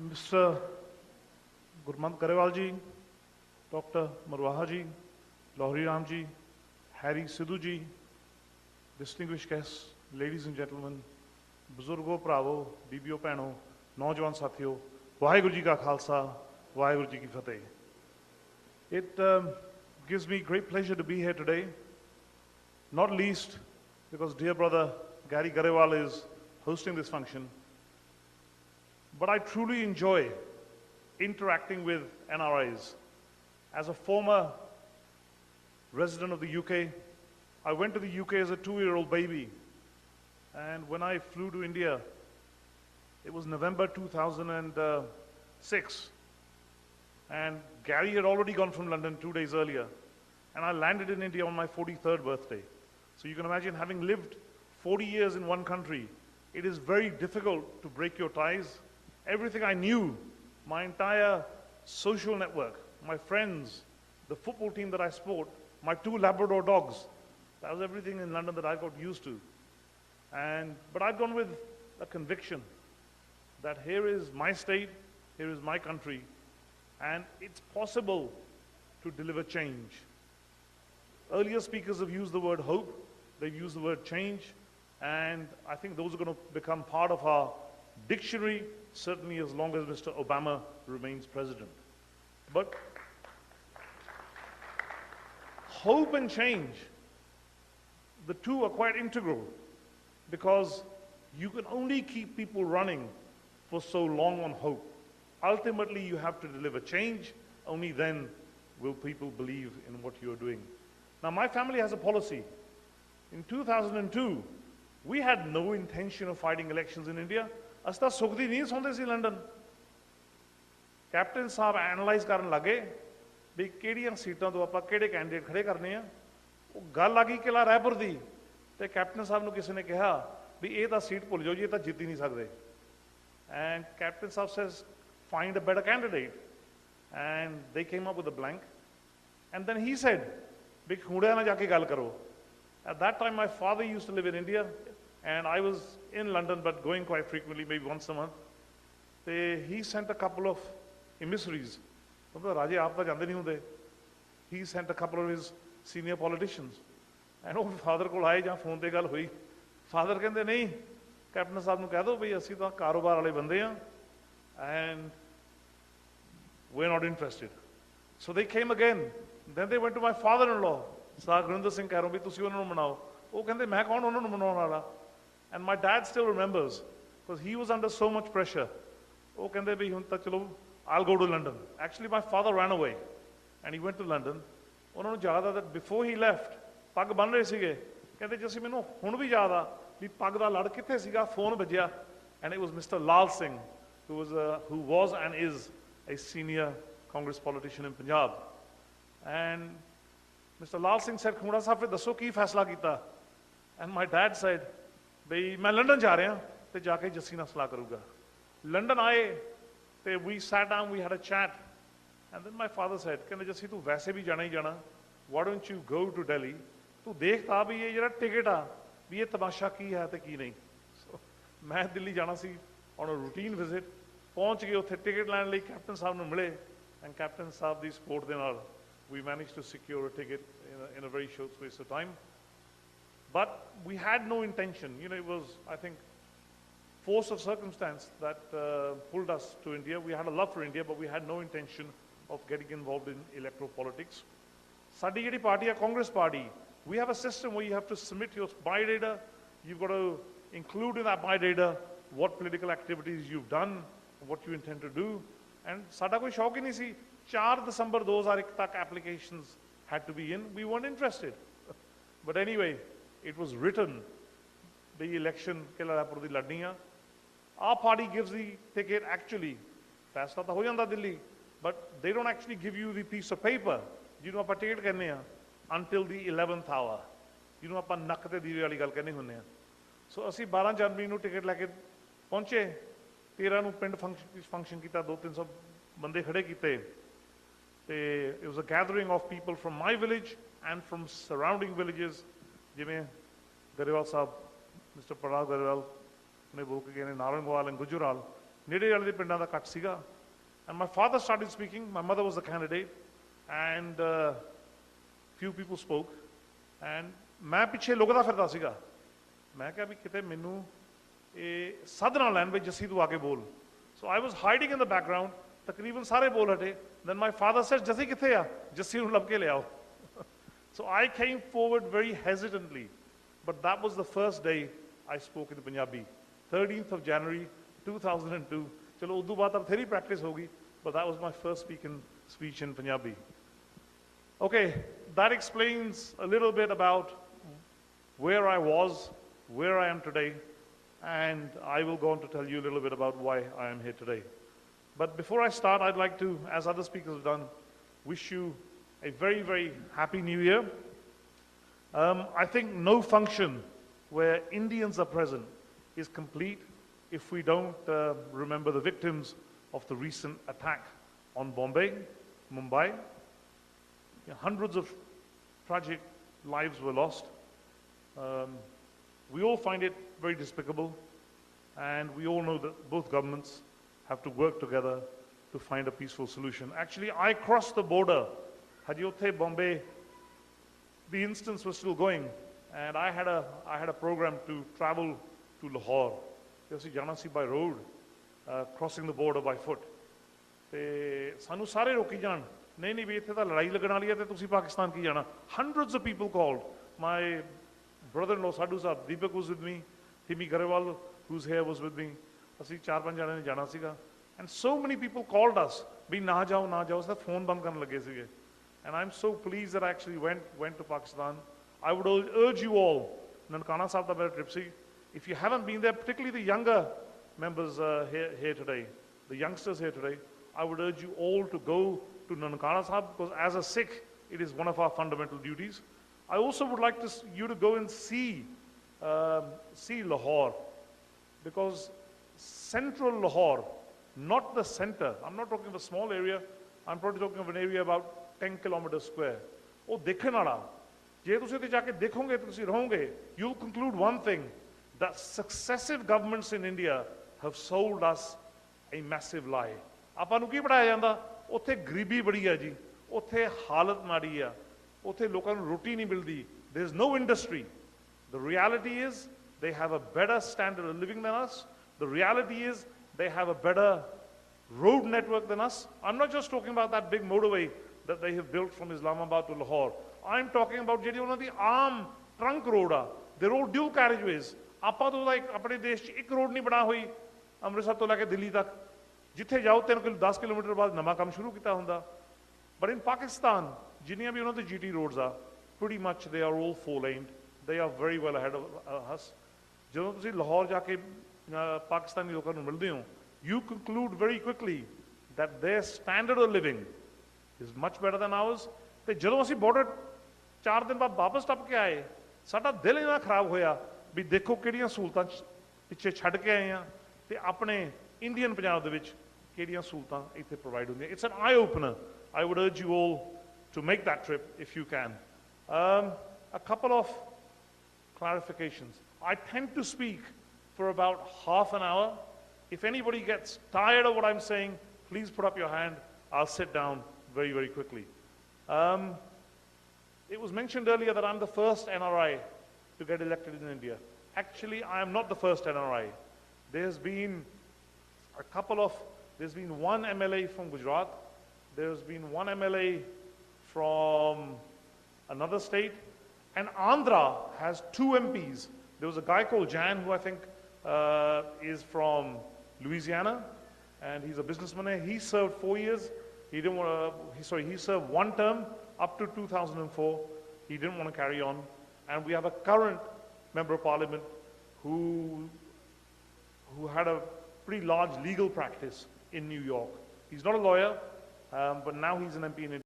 Mr. Gurmant Garewal ji, Dr. Marwaha ji, Lohri Ram ji, Harry Sidhu ji, distinguished guests, ladies and gentlemen, Buzurgo Pravo, BBO Pano, Naujawan Sathiyo, Vaheguru Ji Ka Khalsa, Vaheguru Ji Ki Fateh. It gives me great pleasure to be here today, not least because dear brother Gary Garewal is hosting this function. But I truly enjoy interacting with NRIs. As a former resident of the UK, I went to the UK as a 2-year-old baby. And when I flew to India, it was November 2006. And Gary had already gone from London 2 days earlier. And I landed in India on my 43rd birthday. So you can imagine, having lived 40 years in one country, it is very difficult to break your ties. Everything I knew, my entire social network, my friends, the football team that I support, my 2 Labrador dogs, that was everything in London that I got used to. But I've gone with a conviction that here is my state, here is my country, and it's possible to deliver change. Earlier speakers have used the word hope, they've used the word change, and I think those are going to become part of our dictionary, certainly as long as Mr. Obama remains president. But hope and change, the two are quite integral, because you can only keep people running for so long on hope. Ultimately, you have to deliver change. Only then will people believe in what you're doing. Now, my family has a policy. In 2002, we had no intention of fighting elections in India. ਅਸੀਂ ਤਾਂ ਸੁਖਦੀ ਨਹੀਂ ਸੌਂਦੇ ਸੀ London. Captain ਸਾਹਿਬ analyse ਕਰਨ ਲੱਗੇ ਵੀ ਕਿਹੜੀਆਂ ਸੀਟਾਂ ਤੋਂ ਆਪਾਂ ਕਿਹੜੇ ਕੈਂਡੀਡੇਟ ਖੜੇ ਕਰਨੇ ਆ। ਉਹ ਗੱਲ ਆ ਗਈ ਕਿਲਾ ਰਾਏਪੁਰ ਦੀ, ਤੇ ਕੈਪਟਨ ਸਾਹਿਬ ਨੂੰ ਕਿਸੇ ਨੇ ਕਿਹਾ ਵੀ ਇਹ ਤਾਂ ਸੀਟ ਭੁੱਲ ਜਾਓ ਜੀ, ਇਹ ਤਾਂ ਜਿੱਤ ਹੀ ਨਹੀਂ ਸਕਦੇ। And captain Sahib says find a better candidate, and they came up with a blank, and then he said ਵੀ ਖੂੜਿਆਂ ਨਾਲ ਜਾ ਕੇ ਗੱਲ ਕਰੋ। At that time my father used to live in India, and I was in London but going quite frequently, maybe once a month. He sent a couple of emissaries. Raje aap ta jande nahi hunde. He sent a couple of his senior politicians, and ਉਹ father ਕੋਲ ਆਏ ਜਾਂ phone ਤੇ ਗੱਲ ਹੋਈ। father ਕਹਿੰਦੇ ਨਹੀਂ, captain ਸਾਹਿਬ ਨੂੰ ਕਹਿ ਦਿਓ ਵੀ ਅਸੀਂ ਤਾਂ ਕਾਰੋਬਾਰ ਵਾਲੇ ਬੰਦੇ ਆ, and we're not interested. So they came again. Then they went to my father-in-law, Sir Gurinder Singh, ਕਹਿ ਰਹੇ ਵੀ ਤੁਸੀਂ ਉਹਨਾਂ ਨੂੰ ਮਨਾਓ। ਉਹ ਕਹਿੰਦੇ ਮੈਂ ਕੌਣ ਉਹਨਾਂ ਨੂੰ ਮਨਾਉਣ ਵਾਲਾ। And my dad still remembers, because he was under so much pressure. ਉਹ ਕਹਿੰਦੇ ਵੀ ਹੁਣ ਤਾਂ ਚਲੋ, I'll go to London. Actually, my father ran away, and he went to London. ਉਹਨਾਂ ਨੂੰ ਯਾਦ ਆ that before he left, ਪੱਗ ਬੰਨ ਰਹੇ ਸੀਗੇ। ਕਹਿੰਦੇ ਜਿਵੇਂ ਮੈਨੂੰ ਹੁਣ ਵੀ ਯਾਦ ਆ ਵੀ ਪੱਗ ਦਾ ਲੜ ਕਿੱਥੇ ਸੀਗਾ, ਫੋਨ ਵੱਜਿਆ, and it was Mr. Lal Singh, who was and is a senior Congress politician in Punjab. And Mr. Lal Singh said, Khunda Sahib, ਫਿਰ ਦੱਸੋ ਕੀ ਫੈਸਲਾ ਕੀਤਾ? And my dad said, ਬਈ ਮੈਂ ਲੰਡਨ ਜਾ ਰਿਹਾ ਤੇ ਜਾ ਕੇ ਜੱਸੀ ਨਾਲ ਸਲਾਹ ਕਰੂਗਾ। ਲੰਡਨ ਆਏ ਤੇ we sat down, we had a chat, and then my father said, ਕਹਿੰਦੇ ਜੱਸੀ ਤੂੰ ਵੈਸੇ ਵੀ ਜਾਣਾ ਹੀ ਜਾਣਾ, why don't you go to Delhi, ਤੂੰ ਦੇਖ ਤਾਂ ਵੀ ਇਹ ਜਿਹੜਾ ਟਿਕਟ ਆ ਵੀ ਇਹ ਤਮਾਸ਼ਾ ਕੀ ਹੈ ਤੇ ਕੀ ਨਹੀਂ। ਸੋ ਮੈਂ ਦਿੱਲੀ ਜਾਣਾ ਸੀ on a routine visit, ਪਹੁੰਚ ਗਏ ਉੱਥੇ ਟਿਕਟ ਲੈਣ ਲਈ, ਕੈਪਟਨ ਸਾਹਿਬ ਨੂੰ ਮਿਲੇ, and captain Sahib the support ਦੇ ਨਾਲ we managed to secure a ticket in a very short space of time. But we had no intention, it was, I think, force of circumstance that pulled us to India. We had a love for India, but we had no intention of getting involved in electoral politics. Sadi jehdi party, Congress party, we have a system where you have to submit your buy data. You've got to include in that buy data what political activities you've done, what you intend to do. And sada koi shauq hi nahi si. 4 December 2001 tak applications had to be in. We weren't interested. But anyway, it was written, the election Kila Raipur di ladni a. Our party gives the ticket actually. Faisla ta ho janda Delhi, but they don't actually give you the piece of paper. ਜਿਹਨੂੰ ਆਪਾਂ ticket ਕਹਿੰਦੇ ਆ, until the 11th hour. ਜਿਹਨੂੰ ਆਪਾਂ ਨੱਕ ਤੇ ਦੀਵੇ ਵਾਲੀ ਗੱਲ ਕਹਿੰਦੇ ਹੁੰਦੇ ਆ। ਸੋ ਅਸੀਂ 12 ਜਨਵਰੀ ਨੂੰ ਟਿਕਟ ਲੈ ਕੇ ਪਹੁੰਚੇ, 13 ਨੂੰ ਪਿੰਡ ਫੰਕਸ਼ਨ ਕੀਤਾ, 200-300 ਬੰਦੇ ਖੜੇ ਕੀਤੇ। It was a gathering of people from my village and from surrounding villages, ਜਿਵੇਂ Garewal Sahab, Mr. Parag Garewal ਨੇ ਬੋਲ ਕੇ ਗਏ ਨੇ, ਨਾਰੰਗਵਾਲ and Gujaral, ਨੇੜੇ ਵਾਲੇ ਦੇ ਪਿੰਡਾਂ ਦਾ ਇਕੱਠ ਸੀਗਾ। And my father started speaking, my mother was the candidate, and few people spoke, and ਮੈਂ ਪਿੱਛੇ ਲੁਕਦਾ ਫਿਰਦਾ ਸੀਗਾ। ਮੈਂ ਕਿਹਾ ਵੀ ਕਿਤੇ ਮੈਨੂੰ ਇਹ ਸੱਦ ਨਾ ਲੈਣ ਬਈ ਜੱਸੀ ਤੂੰ ਆ ਕੇ ਬੋਲ। So I was hiding in the background, ਤਕਰੀਬਨ ਸਾਰੇ ਬੋਲ ਹਟੇ। Then my father said, Jassi ਕਿੱਥੇ ਆ? ਜੱਸੀ ਨੂੰ ਲੱਭ ਕੇ ਲਿਆਓ। So I came forward very hesitantly, but that was the first day I spoke in Punjabi, 13th of January 2002. चलो उर्दू बात अब थेरी practice होगी, but that was my first speech in Punjabi. Okay, that explains a little bit about where I was, where I am today, and I will go on to tell you a little bit about why I am here today. But before I start, I'd like to, as other speakers have done, wish you a very, very happy New Year. I think no function where Indians are present is complete if we don't remember the victims of the recent attack on Mumbai. Hundreds of tragic lives were lost. We all find it very despicable, and we all know that both governments have to work together to find a peaceful solution. Actually, I crossed the border. Hadiyothe, Bombay, the instance was still going, and I had a program to travel to Lahore. ਅਸੀਂ ਜਾਣਾ ਸੀ by road, crossing the border by foot. ਤੇ ਸਾਨੂੰ ਸਾਰੇ ਰੋਕੀ ਜਾਣ, ਨਹੀਂ ਵੀ ਇੱਥੇ ਤਾਂ ਲੜਾਈ ਲੱਗਣ ਵਾਲੀ ਹੈ ਤੇ ਤੁਸੀਂ ਪਾਕਿਸਤਾਨ ਕੀ ਜਾਣਾ। Hundreds of people called. My brother-in-law Sadhu Sahab, Deepak was with me, Timi Garewal, who's here, was with me. ਅਸੀਂ 4-5 ਜਣਿਆਂ ਨੇ ਜਾਣਾ ਸੀਗਾ, and so many people called us ਵੀ ਨਾ ਜਾਓ ਅਸੀਂ ਫੋਨ ਬੰਦ ਕਰਨ ਲੱਗੇ ਸੀਗੇ। And I'm so pleased that I actually went to Pakistan. I would urge you all, Nankana Sahib da mera trip si, if you haven't been there, particularly the younger members here today, the youngsters here today, I would urge you all to go to Nankana Sahib, because as a Sikh, it is one of our fundamental duties. I also would like you to go and see Lahore, because central Lahore, not the center, I'm not talking of a small area, I'm probably talking of an area about 10 kilometers square. ਉਹ ਦੇਖਣ ਵਾਲਾ, ਜੇ ਤੁਸੀਂ ਉੱਥੇ ਜਾ ਕੇ ਦੇਖੋਗੇ ਤੁਸੀਂ ਰਹੋਗੇ, you'll conclude one thing, that successive governments in India have sold us a massive lie. ਆਪਾਂ ਨੂੰ ਕੀ ਪੜਾਇਆ ਜਾਂਦਾ? ਉੱਥੇ ਗਰੀਬੀ ਬੜੀ ਆ ਜੀ, ਉੱਥੇ ਹਾਲਤ ਮਾੜੀ ਆ, ਉੱਥੇ ਲੋਕਾਂ ਨੂੰ ਰੋਟੀ ਨਹੀਂ ਮਿਲਦੀ, there is no industry. The reality is they have a better standard of living than us. The reality is they have a better road network than us. I'm not just talking about that big motorway that they have built from Islamabad to Lahore. I'm talking about ਜਿਹੜੀ ਉਹਨਾਂ ਦੀ ਆਮ trunk road ਆ, they're all dual carriageways. ਆਪਾਂ ਤੋਂ ਆਪਣੇ ਦੇਸ਼ 'ਚ ਇੱਕ road ਨਹੀਂ ਬਣਾ ਹੋਈ ਅੰਮ੍ਰਿਤਸਰ ਤੋਂ ਲੈ ਕੇ ਦਿੱਲੀ ਤੱਕ, ਜਿੱਥੇ ਜਾਓ 10 ਕਿਲੋਮੀਟਰ ਬਾਅਦ ਨਵਾਂ ਕੰਮ ਸ਼ੁਰੂ ਕੀਤਾ ਹੁੰਦਾ। But in Pakistan, ਜਿੰਨੀਆਂ ਵੀ ਉਹਨਾਂ ਦੇ GT roads ਆ, pretty much they are all 4-laned. They are very well ahead of us. ਜਦੋਂ ਤੁਸੀਂ ਲਾਹੌਰ ਜਾ ਕੇ ਪਾਕਿਸਤਾਨੀ ਲੋਕਾਂ ਨੂੰ ਮਿਲਦੇ ਹੋ, you conclude very quickly that their standard of living is much better than ours. ਤੇ ਜਦੋਂ ਅਸੀਂ ਬਾਰਡਰ 4 ਦਿਨ ਬਾਅਦ ਵਾਪਸ ਟੱਪ ਕੇ ਆਏ, ਸਾਡਾ ਦਿਲ ਇੰਨਾ ਖਰਾਬ ਹੋਇਆ ਵੀ ਦੇਖੋ ਕਿਹੜੀਆਂ ਸਹੂਲਤਾਂ ਪਿੱਛੇ ਛੱਡ ਕੇ ਆਏ ਆ ਤੇ ਆਪਣੇ ਇੰਡੀਅਨ ਪੰਜਾਬ ਦੇ ਵਿੱਚ ਕਿਹੜੀਆਂ ਸਹੂਲਤਾਂ ਇੱਥੇ ਪ੍ਰੋਵਾਈਡ ਹੁੰਦੀਆਂ। It's an eye opener. I would urge you all to make that trip if you can. A couple of clarifications. I tend to speak for about half an hour. If anybody gets tired of what I'm saying, please put up your hand. I'll sit down very, very quickly. It was mentioned earlier that I'm the first NRI to get elected in India. Actually, I am not the first NRI. There's been one MLA from Gujarat, there's been one MLA from another state, and Andhra has 2 MPs. There was a guy called Jan, who I think is from Louisiana, and he's a businessman. He served 4 years. He served 1 term up to 2004. He didn't want to carry on. And we have a current member of parliament who had a pretty large legal practice in New York. He's not a lawyer, but now he's an MP in India.